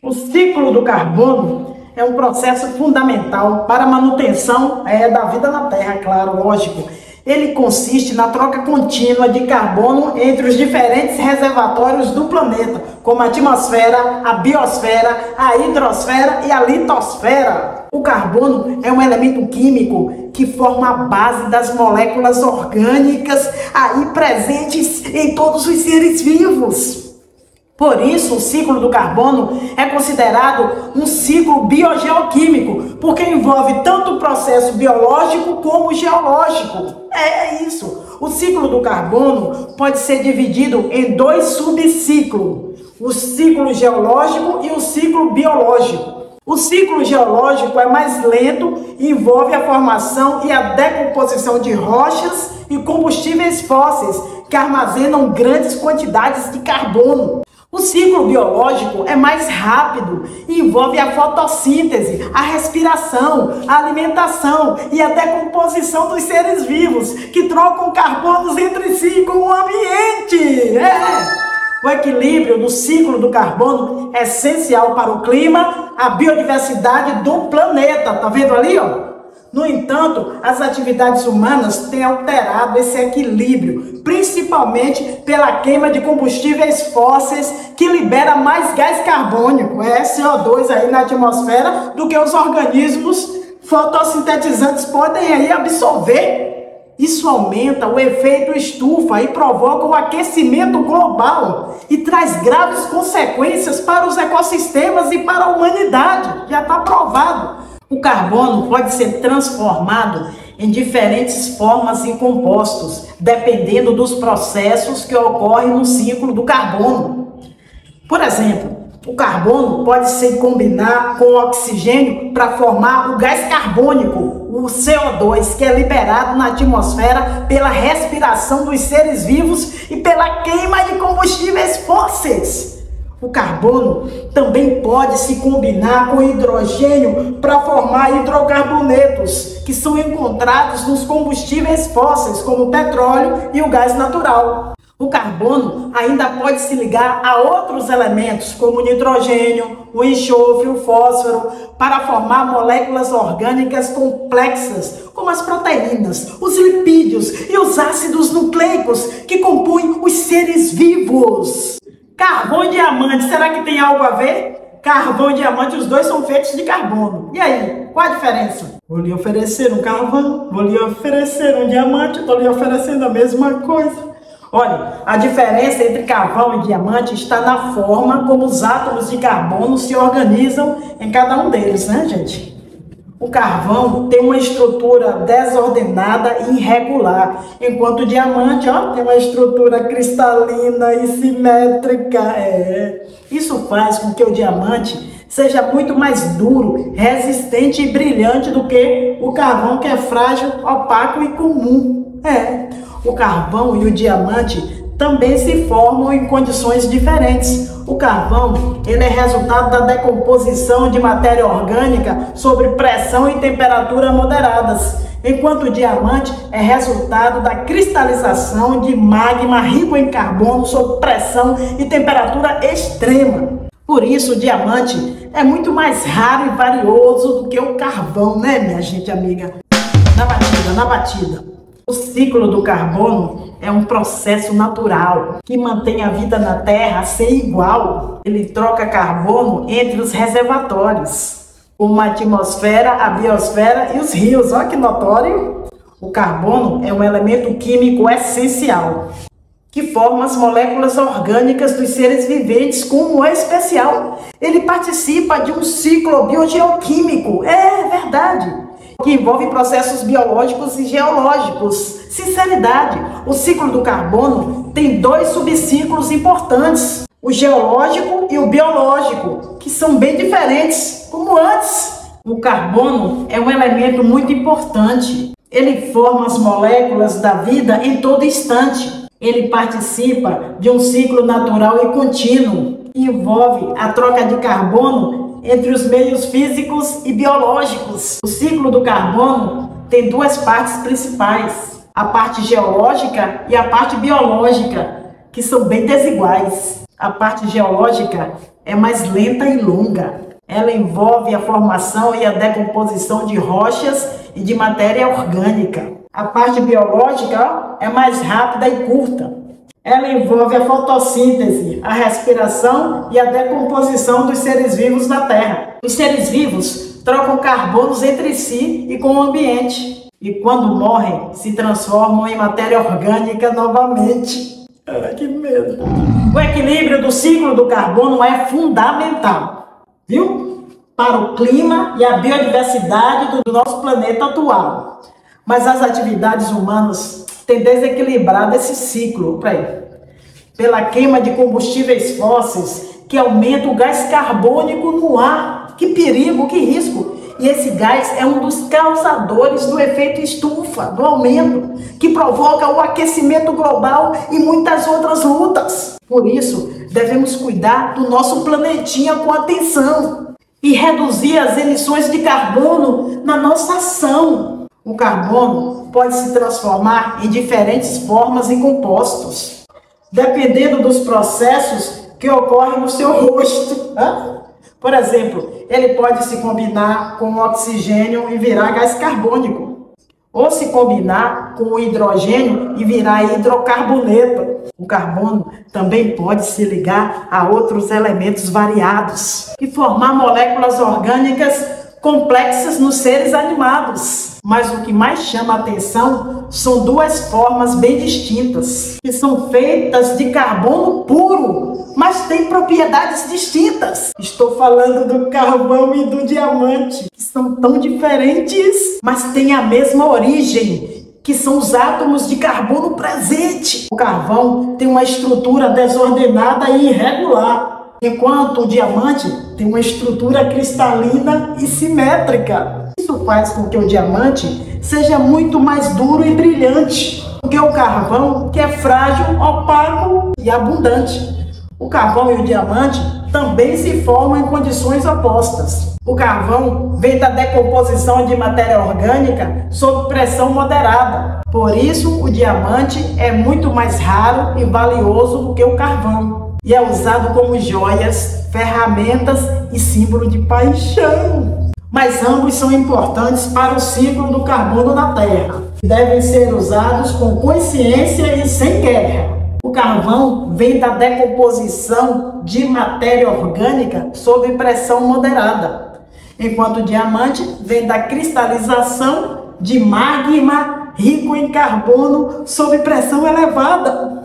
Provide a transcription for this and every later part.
O ciclo do carbono é um processo fundamental para a manutenção da vida na Terra, claro, lógico. Ele consiste na troca contínua de carbono entre os diferentes reservatórios do planeta, como a atmosfera, a biosfera, a hidrosfera e a litosfera. O carbono é um elemento químico que forma a base das moléculas orgânicas aí presentes em todos os seres vivos. Por isso, o ciclo do carbono é considerado um ciclo biogeoquímico, porque envolve tanto o processo biológico como o geológico. É isso. O ciclo do carbono pode ser dividido em dois subciclos: o ciclo geológico e o ciclo biológico. O ciclo geológico é mais lento e envolve a formação e a decomposição de rochas e combustíveis fósseis que armazenam grandes quantidades de carbono. O ciclo biológico é mais rápido e envolve a fotossíntese, a respiração, a alimentação e a decomposição dos seres vivos que trocam carbonos entre si com o ambiente. O equilíbrio do ciclo do carbono é essencial para o clima, a biodiversidade do planeta. Tá vendo ali, ó? No entanto, as atividades humanas têm alterado esse equilíbrio, principalmente pela queima de combustíveis fósseis que libera mais gás carbônico, CO2 aí na atmosfera, do que os organismos fotossintetizantes podem aí absorver. Isso aumenta o efeito estufa e provoca o aquecimento global e traz graves consequências para os ecossistemas e para a humanidade. Já está provado. O carbono pode ser transformado em diferentes formas e compostos, dependendo dos processos que ocorrem no ciclo do carbono. Por exemplo, o carbono pode se combinar com o oxigênio para formar o gás carbônico, o CO2, que é liberado na atmosfera pela respiração dos seres vivos e pela queima de combustíveis fósseis. O carbono também pode se combinar com hidrogênio para formar hidrocarbonetos, que são encontrados nos combustíveis fósseis, como o petróleo e o gás natural. O carbono ainda pode se ligar a outros elementos, como o nitrogênio, o enxofre, o fósforo, para formar moléculas orgânicas complexas, como as proteínas, os lipídios e os ácidos nucleicos, que compõem os seres vivos. Carvão e diamante, será que tem algo a ver? Carvão e diamante, os dois são feitos de carbono. E aí, qual a diferença? Vou lhe oferecer um carvão, vou lhe oferecer um diamante, estou lhe oferecendo a mesma coisa. Olha, a diferença entre carvão e diamante está na forma como os átomos de carbono se organizam em cada um deles, né, gente? O carvão tem uma estrutura desordenada e irregular, enquanto o diamante, tem uma estrutura cristalina e simétrica. Isso faz com que o diamante seja muito mais duro, resistente e brilhante do que o carvão, que é frágil, opaco e comum. O carvão e o diamante também se formam em condições diferentes. O carvão, ele é resultado da decomposição de matéria orgânica sob pressão e temperatura moderadas, enquanto o diamante é resultado da cristalização de magma rico em carbono sob pressão e temperatura extrema. Por isso, o diamante é muito mais raro e valioso do que o carvão, né, minha gente amiga? Na batida. O ciclo do carbono é um processo natural que mantém a vida na Terra ser igual. Ele troca carbono entre os reservatórios, como a atmosfera, a biosfera e os rios. Olha que notório! O carbono é um elemento químico essencial que forma as moléculas orgânicas dos seres viventes com um especial. Ele participa de um ciclo biogeoquímico, é verdade, que envolve processos biológicos e geológicos. Sinceridade, o ciclo do carbono tem dois subciclos importantes, o geológico e o biológico, que são bem diferentes, como antes. O carbono é um elemento muito importante. Ele forma as moléculas da vida em todo instante. Ele participa de um ciclo natural e contínuo, que envolve a troca de carbono entre os meios físicos e biológicos. O ciclo do carbono tem duas partes principais, a parte geológica e a parte biológica, que são bem desiguais. A parte geológica é mais lenta e longa. Ela envolve a formação e a decomposição de rochas e de matéria orgânica. A parte biológica é mais rápida e curta. Ela envolve a fotossíntese, a respiração e a decomposição dos seres vivos da Terra. Os seres vivos trocam carbonos entre si e com o ambiente. E quando morrem, se transformam em matéria orgânica novamente. Que medo! O equilíbrio do ciclo do carbono é fundamental, viu? Para o clima e a biodiversidade do nosso planeta atual. Mas as atividades humanas têm desequilibrado esse ciclo pela queima de combustíveis fósseis, que aumenta o gás carbônico no ar. Que perigo, que risco! E esse gás é um dos causadores do efeito estufa, do aumento, que provoca o aquecimento global e muitas outras lutas. Por isso, devemos cuidar do nosso planetinha com atenção e reduzir as emissões de carbono na nossa ação. O carbono pode se transformar em diferentes formas e compostos, dependendo dos processos que ocorrem no seu rosto. Por exemplo, ele pode se combinar com o oxigênio e virar gás carbônico, ou se combinar com o hidrogênio e virar hidrocarboneto. O carbono também pode se ligar a outros elementos variados e formar moléculas orgânicas complexas nos seres animados. Mas o que mais chama a atenção são duas formas bem distintas, que são feitas de carbono puro, mas têm propriedades distintas. Estou falando do carvão e do diamante, que são tão diferentes, mas têm a mesma origem, que são os átomos de carbono presente. O carvão tem uma estrutura desordenada e irregular, enquanto o diamante tem uma estrutura cristalina e simétrica. Isso faz com que o diamante seja muito mais duro e brilhante do que o carvão, que é frágil, opaco e abundante. O carvão e o diamante também se formam em condições opostas. O carvão vem da decomposição de matéria orgânica sob pressão moderada. Por isso, o diamante é muito mais raro e valioso do que o carvão. E é usado como joias, ferramentas e símbolo de paixão. Mas ambos são importantes para o ciclo do carbono na Terra. Devem ser usados com consciência e sem guerra. O carvão vem da decomposição de matéria orgânica sob pressão moderada, enquanto o diamante vem da cristalização de magma rico em carbono sob pressão elevada.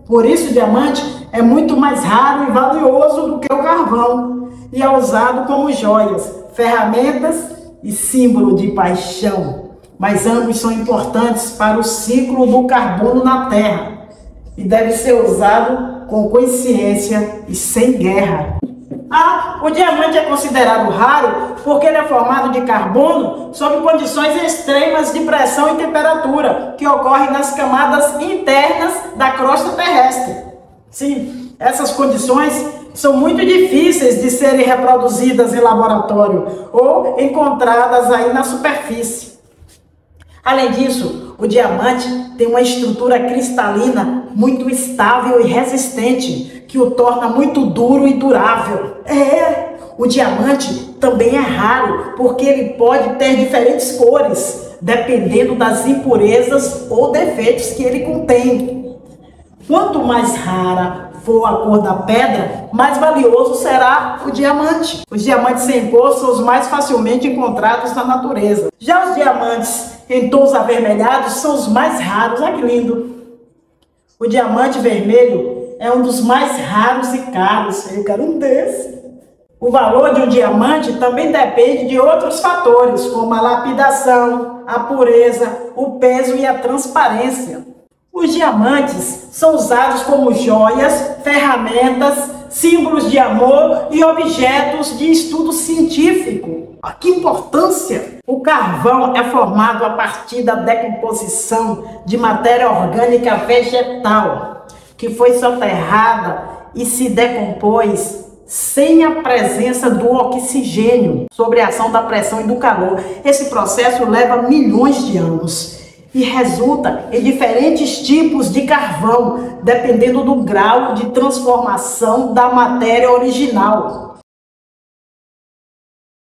Por isso, o diamante é muito mais raro e valioso do que o carvão e é usado como joias, ferramentas e símbolo de paixão. Mas ambos são importantes para o ciclo do carbono na Terra e deve ser usado com consciência e sem guerra. O diamante é considerado raro porque ele é formado de carbono sob condições extremas de pressão e temperatura que ocorrem nas camadas internas da crosta terrestre. Sim, essas condições são muito difíceis de serem reproduzidas em laboratório ou encontradas aí na superfície. Além disso, o diamante tem uma estrutura cristalina muito estável e resistente, que o torna muito duro e durável. O diamante também é raro, porque ele pode ter diferentes cores, dependendo das impurezas ou defeitos que ele contém. Quanto mais rara for a cor da pedra, mais valioso será o diamante. Os diamantes sem cor são os mais facilmente encontrados na natureza. Já os diamantes em tons avermelhados são os mais raros. Olha que lindo! O diamante vermelho é um dos mais raros e caros. Eu quero um desse. O valor de um diamante também depende de outros fatores, como a lapidação, a pureza, o peso e a transparência. Os diamantes são usados como joias, ferramentas, símbolos de amor e objetos de estudo científico. Que importância! O carvão é formado a partir da decomposição de matéria orgânica vegetal, que foi soterrada e se decompôs sem a presença do oxigênio, sob a ação da pressão e do calor. Esse processo leva milhões de anos. e resulta em diferentes tipos de carvão, dependendo do grau de transformação da matéria original.